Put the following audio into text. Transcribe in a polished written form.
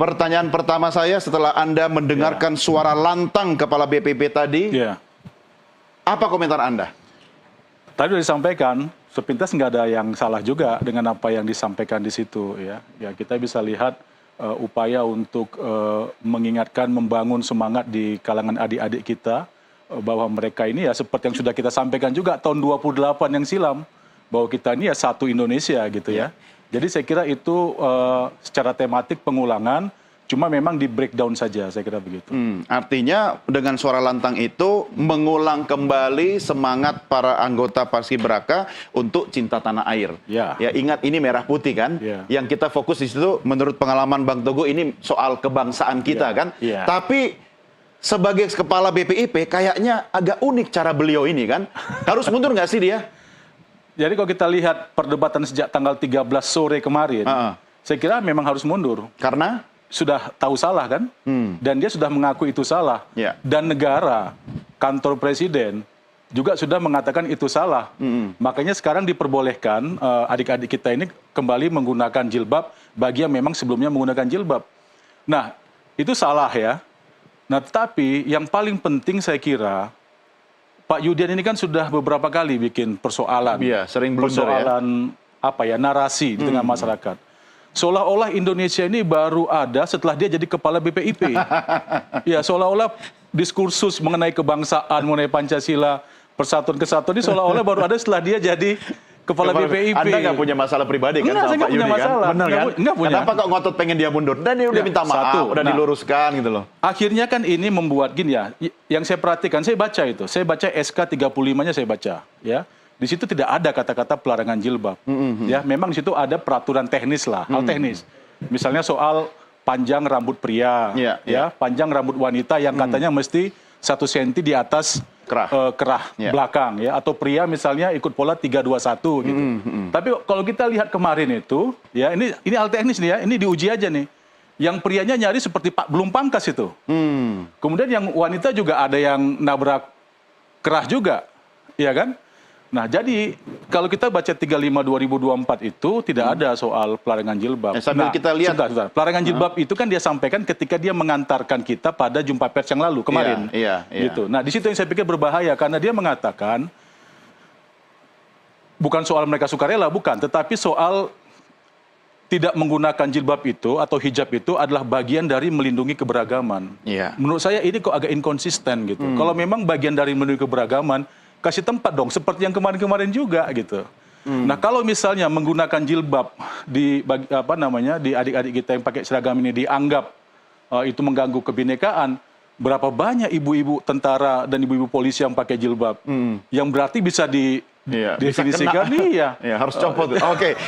Pertanyaan pertama saya setelah Anda mendengarkan suara lantang Kepala BPIP tadi, apa komentar Anda? Tadi sudah disampaikan, sepintas nggak ada yang salah juga dengan apa yang disampaikan di situ. Ya kita bisa lihat upaya untuk mengingatkan, membangun semangat di kalangan adik-adik kita, bahwa mereka ini ya seperti yang sudah kita sampaikan juga tahun 28 yang silam, bahwa kita ini ya satu Indonesia gitu ya. Jadi saya kira itu secara tematik pengulangan, cuma memang di breakdown saja, saya kira begitu. Artinya dengan suara lantang itu mengulang kembali semangat para anggota Paskibraka untuk cinta tanah air. Ya ingat ini merah putih kan? Yang kita fokus di situ menurut pengalaman Bang Teguh ini soal kebangsaan kita kan? Tapi sebagai kepala BPIP kayaknya agak unik cara beliau ini kan? Harus mundur nggak sih dia? Jadi kalau kita lihat perdebatan sejak tanggal 13 sore kemarin, saya kira memang harus mundur. Karena? Sudah tahu salah kan? Dan dia sudah mengaku itu salah. Dan negara, kantor presiden, juga sudah mengatakan itu salah. Makanya sekarang diperbolehkan adik-adik kita ini kembali menggunakan jilbab bagi yang memang sebelumnya menggunakan jilbab. Nah, itu salah ya. Nah, tetapi yang paling penting saya kira, Pak Yudian ini kan sudah beberapa kali bikin persoalan, sering blunder ya. Narasi di tengah masyarakat. Seolah-olah Indonesia ini baru ada setelah dia jadi kepala BPIP. Ya, seolah-olah diskursus mengenai kebangsaan, mengenai Pancasila, persatuan kesatuan ini seolah-olah baru ada setelah dia jadi kepala BPIP. Anda nggak punya masalah pribadi kan sama Pak Yudi kan? Benar kan? Nggak punya. Kenapa kok ngotot pengen dia mundur? Dan dia udah minta maaf, udah diluruskan gitu loh. Akhirnya kan ini membuat gini ya, yang saya perhatikan, saya baca itu. Saya baca SK 35-nya saya baca. Ya. Di situ tidak ada kata-kata pelarangan jilbab. Ya, memang di situ ada peraturan teknis lah, hal teknis. Misalnya soal panjang rambut pria, panjang rambut wanita yang katanya mesti 1 cm di atas kerah belakang ya, atau pria misalnya ikut pola 321 gitu. Tapi kalau kita lihat kemarin itu ya, ini hal teknis nih ya, ini diuji aja nih. Yang prianya nyari seperti belum pangkas itu. Kemudian yang wanita juga ada yang nabrak kerah juga. Iya kan? Nah, jadi kalau kita baca 35 2024 itu tidak ada soal pelarangan jilbab. Sambil kita lihat pelarangan jilbab itu kan dia sampaikan ketika dia mengantarkan kita pada jumpa pers yang lalu kemarin. Gitu. Nah, di situ yang saya pikir berbahaya karena dia mengatakan bukan soal mereka sukarela, bukan, tetapi soal tidak menggunakan jilbab itu atau hijab itu adalah bagian dari melindungi keberagaman. Menurut saya ini kok agak inkonsisten gitu. Kalau memang bagian dari melindungi keberagaman, kasih tempat dong, seperti yang kemarin-kemarin juga gitu. Nah, kalau misalnya menggunakan jilbab di adik-adik kita yang pakai seragam ini dianggap itu mengganggu kebinekaan, berapa banyak ibu-ibu tentara dan ibu-ibu polisi yang pakai jilbab, yang berarti bisa didefinisikan, harus copot. Oke.